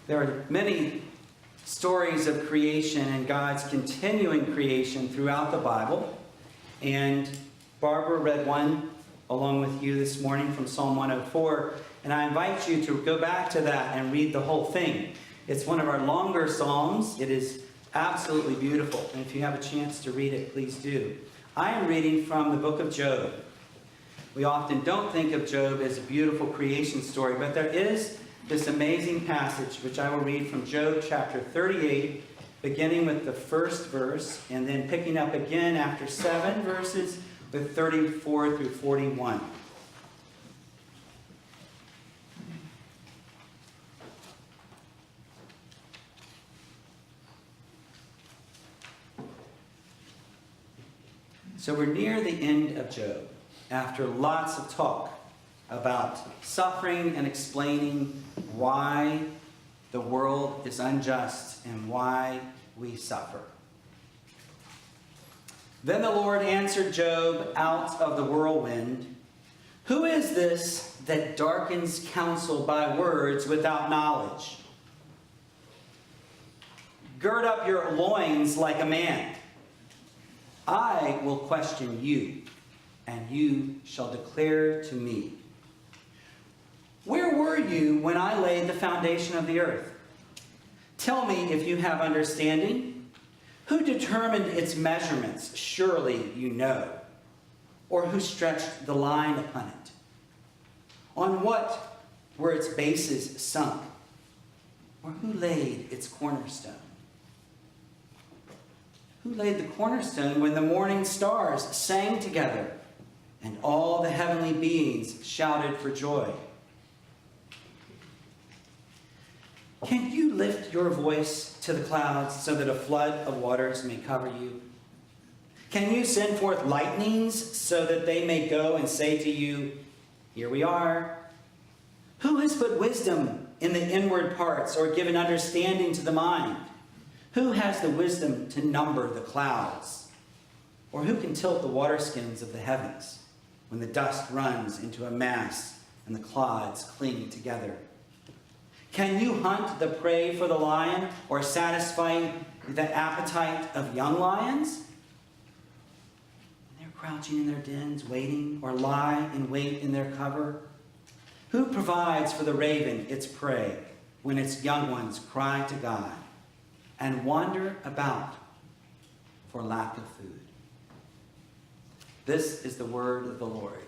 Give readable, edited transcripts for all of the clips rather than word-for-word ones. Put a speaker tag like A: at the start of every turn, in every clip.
A: There are many stories of creation and God's continuing creation throughout the Bible. And Barbara read one along with you this morning from Psalm 104. And I invite you to go back to that and read the whole thing. It's one of our longer Psalms. It is absolutely beautiful. And if you have a chance to read it, please do. I am reading from the book of Job. We often don't think of Job as a beautiful creation story, but there is this amazing passage which I will read from Job chapter 38, beginning with the first verse, and then picking up again after 7 verses with 34 through 41. So we're near the end of Job, after lots of talk about suffering and explaining why the world is unjust and why we suffer. Then the Lord answered Job out of the whirlwind, "Who is this that darkens counsel by words without knowledge? Gird up your loins like a man. I will question you, and you shall declare to me. Where were you when I laid the foundation of the earth? Tell me if you have understanding. Who determined its measurements? Surely you know. Or who stretched the line upon it? On what were its bases sunk? Or who laid its cornerstone? Who laid the cornerstone when the morning stars sang together and all the heavenly beings shouted for joy? Can you lift your voice to the clouds so that a flood of waters may cover you? Can you send forth lightnings so that they may go and say to you, 'Here we are'? Who has put wisdom in the inward parts or given understanding to the mind? Who has the wisdom to number the clouds? Or who can tilt the waterskins of the heavens when the dust runs into a mass and the clods cling together? Can you hunt the prey for the lion or satisfy the appetite of young lions? They're crouching in their dens, waiting, or lie in wait in their cover. Who provides for the raven its prey when its young ones cry to God and wander about for lack of food?" This is the word of the Lord.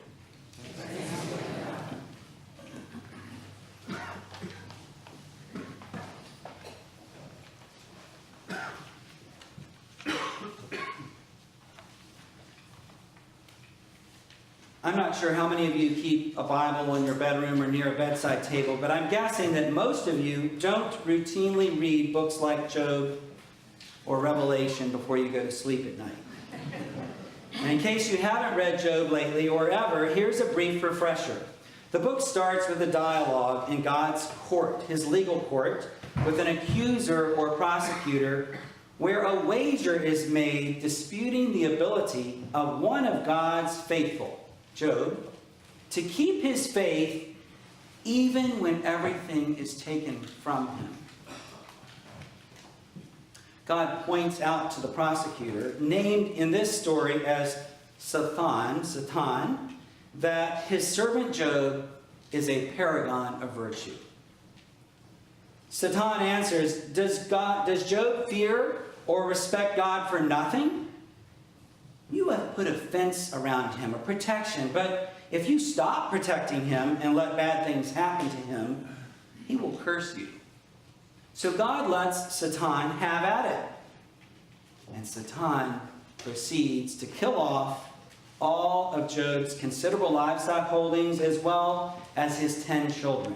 A: I'm not sure how many of you keep a Bible in your bedroom or near a bedside table, but I'm guessing that most of you don't routinely read books like Job or Revelation before you go to sleep at night. And in case you haven't read Job lately or ever, here's a brief refresher. The book starts with a dialogue in God's court, his legal court, with an accuser or prosecutor, where a wager is made disputing the ability of one of God's faithful, Job, to keep his faith even when everything is taken from him. God points out to the prosecutor, named in this story as Satan, that his servant Job is a paragon of virtue. Satan answers, does Job fear or respect God for nothing? You have put a fence around him, a protection, but if you stop protecting him and let bad things happen to him, he will curse you. So God lets Satan have at it. And Satan proceeds to kill off all of Job's considerable livestock holdings as well as his 10 children.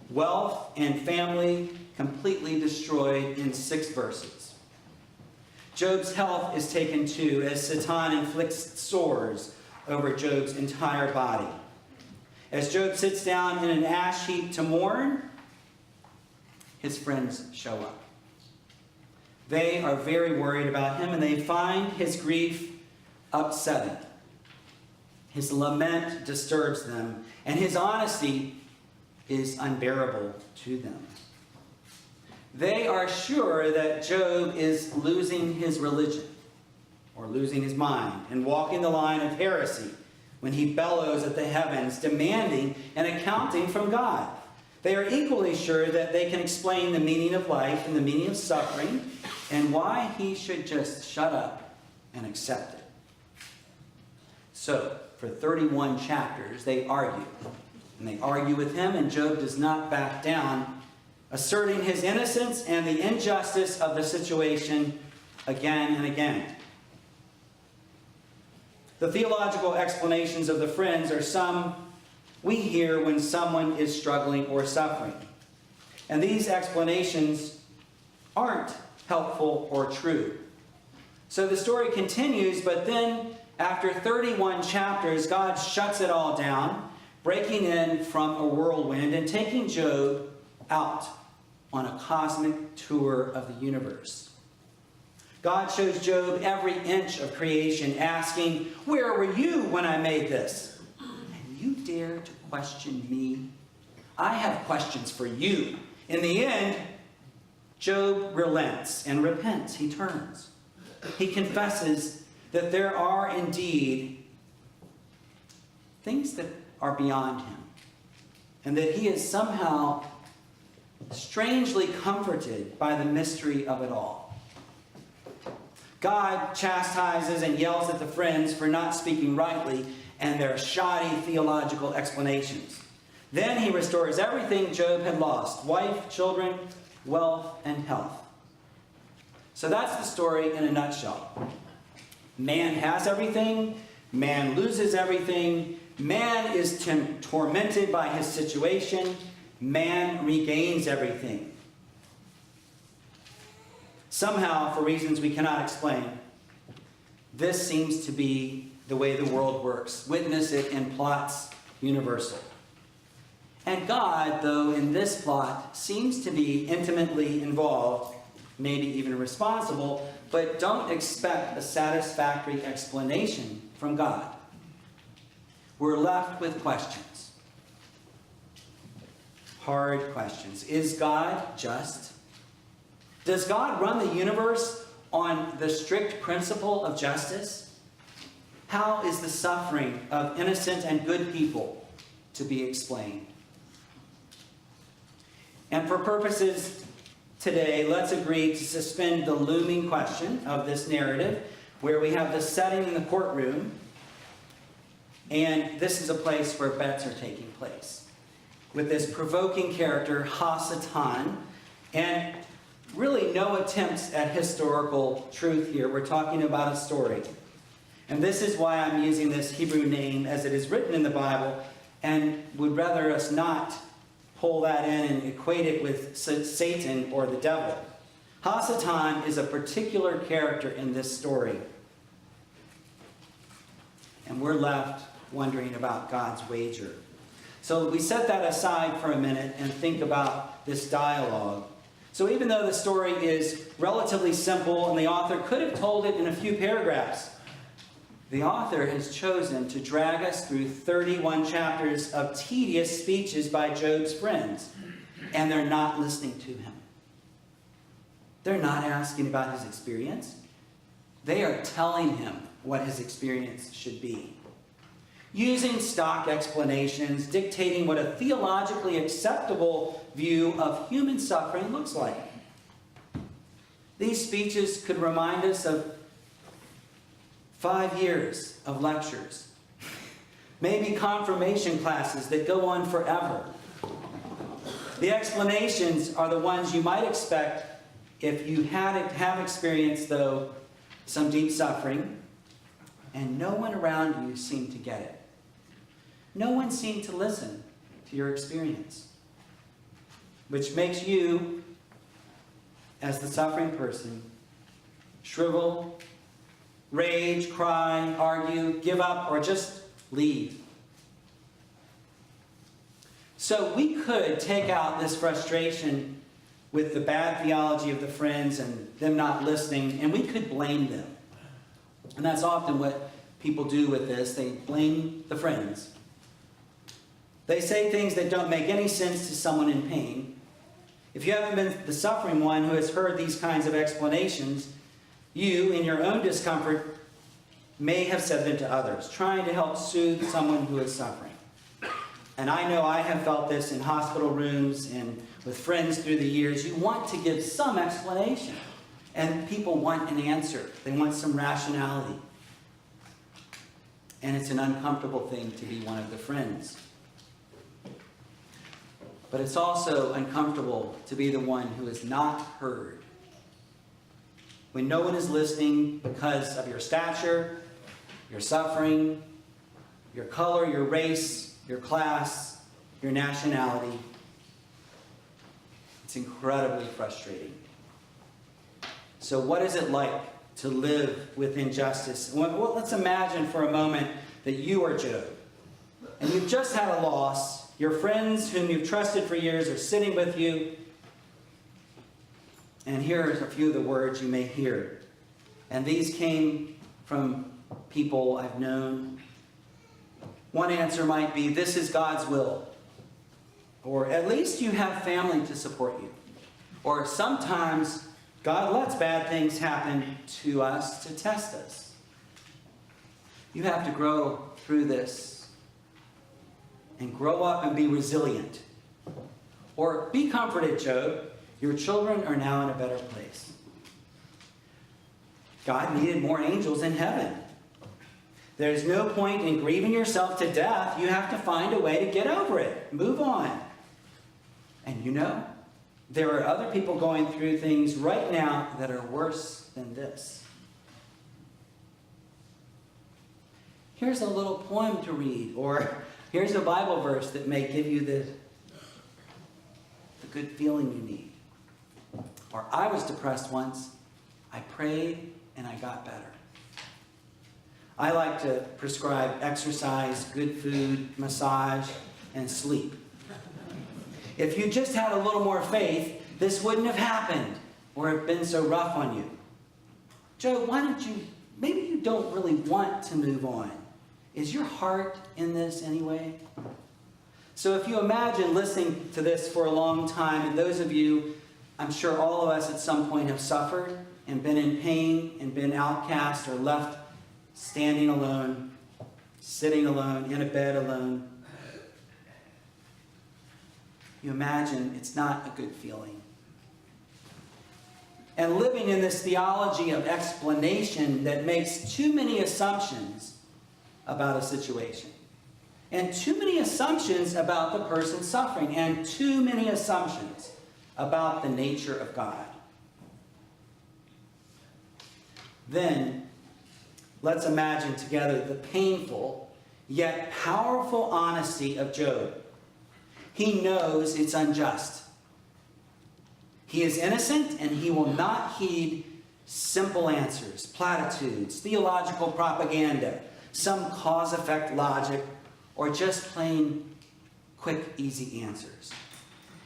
A: Wealth and family completely destroyed in 6 verses. Job's health is taken too, as Satan inflicts sores over Job's entire body. As Job sits down in an ash heap to mourn, his friends show up. They are very worried about him, and they find his grief upsetting. His lament disturbs them, and his honesty is unbearable to them. They are sure that Job is losing his religion or losing his mind and walking the line of heresy when he bellows at the heavens, demanding an accounting from God. They are equally sure that they can explain the meaning of life and the meaning of suffering and why he should just shut up and accept it. So, for 31 chapters, they argue. And they argue with him, and Job does not back down, asserting his innocence and the injustice of the situation again and again. The theological explanations of the friends are some we hear when someone is struggling or suffering. And these explanations aren't helpful or true. So the story continues, but then after 31 chapters, God shuts it all down, breaking in from a whirlwind and taking Job out on a cosmic tour of the universe. God shows Job every inch of creation, asking, "Where were you when I made this? And you dare to question me? I have questions for you." In the end, Job relents and repents. He turns. He confesses that there are indeed things that are beyond him, and that he is somehow strangely comforted by the mystery of it all. God chastises and yells at the friends for not speaking rightly and their shoddy theological explanations. Then he restores everything Job had lost: wife, children, wealth, and health. So that's the story in a nutshell. Man has everything. Man loses everything. Man is tormented by his situation. Man regains everything. Somehow, for reasons we cannot explain, this seems to be the way the world works. Witness it in plots universal. And God, though in this plot, seems to be intimately involved, maybe even responsible, but don't expect a satisfactory explanation from God. We're left with questions. Hard questions. Is God just? Does God run the universe on the strict principle of justice? How is the suffering of innocent and good people to be explained? And for purposes today, let's agree to suspend the looming question of this narrative, where we have the setting in the courtroom, and this is a place where bets are taking place, with this provoking character, Hasatan, and really no attempts at historical truth here. We're talking about a story. And this is why I'm using this Hebrew name as it is written in the Bible, and would rather us not pull that in and equate it with Satan or the devil. Hasatan is a particular character in this story. And we're left wondering about God's wager. So we set that aside for a minute and think about this dialogue. So even though the story is relatively simple and the author could have told it in a few paragraphs, the author has chosen to drag us through 31 chapters of tedious speeches by Job's friends, and they're not listening to him. They're not asking about his experience. They are telling him what his experience should be, using stock explanations, dictating what a theologically acceptable view of human suffering looks like. These speeches could remind us of 5 years of lectures, maybe confirmation classes that go on forever. The explanations are the ones you might expect if you have experienced, though, some deep suffering, and no one around you seemed to get it. No one seemed to listen to your experience, which makes you, as the suffering person, shrivel, rage, cry, argue, give up, or just leave. So we could take out this frustration with the bad theology of the friends and them not listening, and we could blame them. And that's often what people do with this. They blame the friends. They say things that don't make any sense to someone in pain. If you haven't been the suffering one who has heard these kinds of explanations, you, in your own discomfort, may have said them to others, trying to help soothe someone who is suffering. And I know I have felt this in hospital rooms and with friends through the years. You want to give some explanation, and people want an answer. They want some rationality. And it's an uncomfortable thing to be one of the friends. But it's also uncomfortable to be the one who is not heard. When no one is listening because of your stature, your suffering, your color, your race, your class, your nationality. It's incredibly frustrating. So what is it like to live with injustice? Well, let's imagine for a moment that you are Job, and you've just had a loss. Your friends whom you've trusted for years are sitting with you, and here are a few of the words you may hear. And these came from people I've known. One answer might be, this is God's will. Or at least you have family to support you. Or sometimes God lets bad things happen to us to test us. You have to grow through this and grow up and be resilient. Or be comforted, Job. Your children are now in a better place. God needed more angels in heaven. There's no point in grieving yourself to death. You have to find a way to get over it. Move on. And you know, there are other people going through things right now that are worse than this. Here's a little poem to read, or here's a Bible verse that may give you the good feeling you need. Or I was depressed once. I prayed and I got better. I like to prescribe exercise, good food, massage, and sleep. If you just had a little more faith, this wouldn't have happened or have been so rough on you. Joe, why don't you, maybe you don't really want to move on. Is your heart in this anyway? So if you imagine listening to this for a long time, and those of you, I'm sure all of us at some point have suffered and been in pain and been outcast or left standing alone, sitting alone, in a bed alone. You imagine it's not a good feeling. And living in this theology of explanation that makes too many assumptions about a situation. And too many assumptions about the person suffering. And too many assumptions about the nature of God. Then, let's imagine together the painful yet powerful honesty of Job. He knows it's unjust. He is innocent and he will not heed simple answers, platitudes, theological propaganda, some cause-effect logic, or just plain quick, easy answers.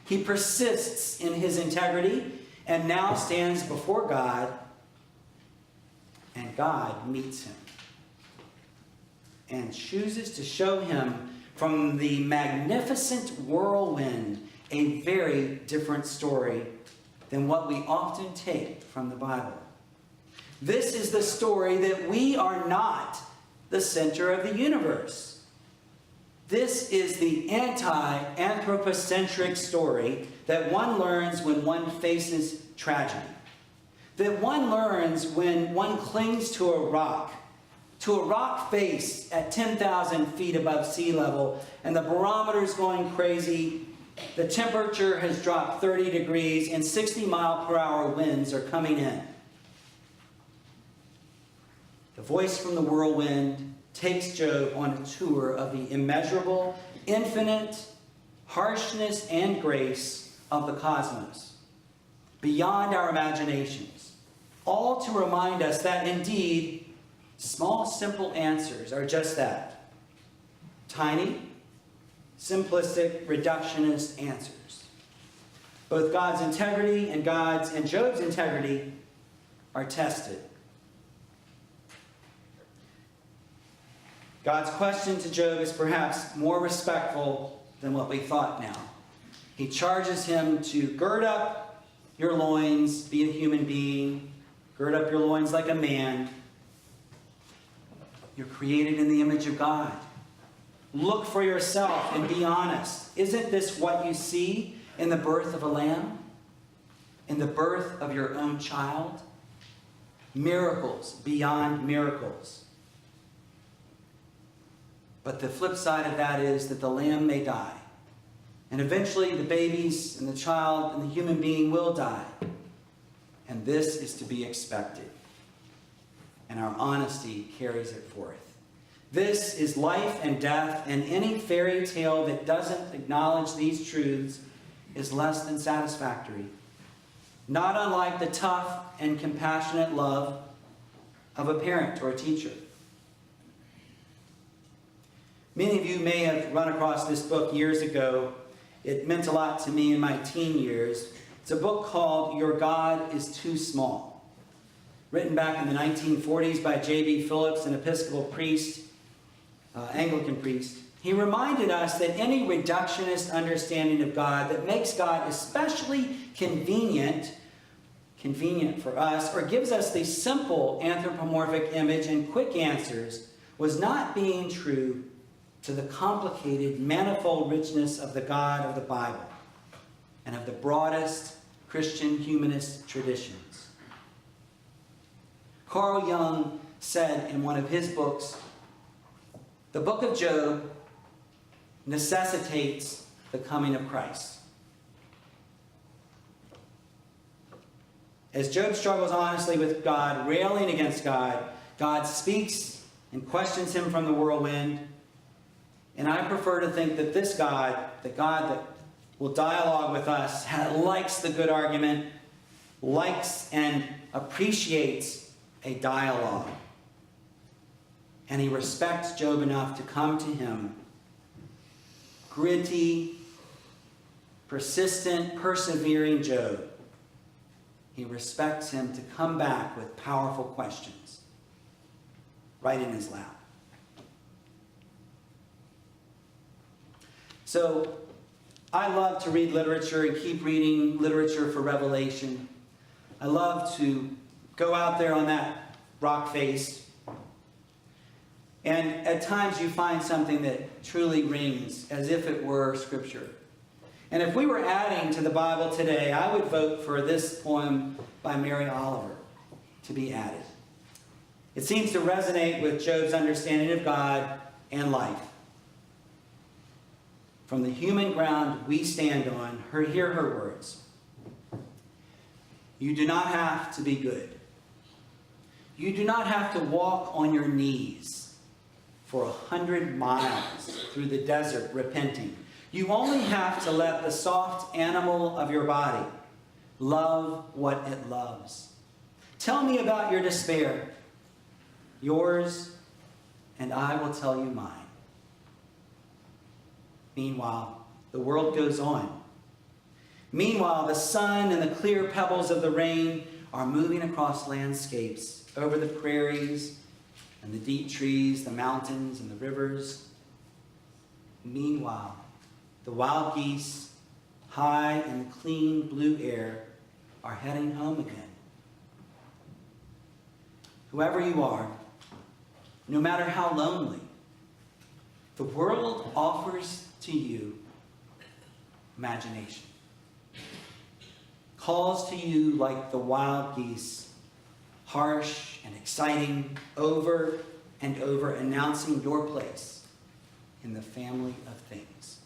A: He persists in his integrity and now stands before God, and God meets him and chooses to show him from the magnificent whirlwind a very different story than what we often take from the Bible. This is the story that we are not the center of the universe. This is the anti-anthropocentric story that one learns when one faces tragedy. That one learns when one clings to a rock face at 10,000 feet above sea level, and the barometer's going crazy, the temperature has dropped 30 degrees, and 60-mile-per-hour winds are coming in. The voice from the whirlwind takes Job on a tour of the immeasurable, infinite harshness and grace of the cosmos, beyond our imaginations, all to remind us that indeed, small, simple answers are just that. Tiny, simplistic, reductionist answers. Both God's integrity and Job's integrity are tested. God's question to Job is perhaps more respectful than what we thought now. He charges him to gird up your loins, be a human being. Gird up your loins like a man. You're created in the image of God. Look for yourself and be honest. Isn't this what you see in the birth of a lamb? In the birth of your own child? Miracles beyond miracles. But the flip side of that is that the lamb may die. And eventually the babies and the child and the human being will die. And this is to be expected. And our honesty carries it forth. This is life and death, and any fairy tale that doesn't acknowledge these truths is less than satisfactory. Not unlike the tough and compassionate love of a parent or a teacher. Many of you may have run across this book years ago. It meant a lot to me in my teen years. It's a book called Your God is Too Small. Written back in the 1940s by J.B. Phillips, an Episcopal priest, Anglican priest. He reminded us that any reductionist understanding of God that makes God especially convenient for us, or gives us the simple anthropomorphic image and quick answers, was not being true to the complicated, manifold richness of the God of the Bible and of the broadest Christian humanist traditions. Carl Jung said in one of his books, the book of Job necessitates the coming of Christ. As Job struggles honestly with God, railing against God, God speaks and questions him from the whirlwind. And I prefer to think that this God, the God that will dialogue with us, likes the good argument, likes and appreciates a dialogue. And he respects Job enough to come to him. Gritty, persistent, persevering Job. He respects him to come back with powerful questions right in his lap. So, I love to read literature and keep reading literature for revelation. I love to go out there on that rock face. And at times you find something that truly rings as if it were Scripture. And if we were adding to the Bible today, I would vote for this poem by Mary Oliver to be added. It seems to resonate with Job's understanding of God and life. From the human ground we stand on, hear her words. You do not have to be good. You do not have to walk on your knees for 100 miles through the desert repenting. You only have to let the soft animal of your body love what it loves. Tell me about your despair, yours, and I will tell you mine. Meanwhile, the world goes on. Meanwhile, the sun and the clear pebbles of the rain are moving across landscapes, over the prairies and the deep trees, the mountains and the rivers. Meanwhile, the wild geese, high in the clean blue air, are heading home again. Whoever you are, no matter how lonely, the world offers to you imagination. Calls to you like the wild geese, harsh and exciting, over and over, announcing your place in the family of things.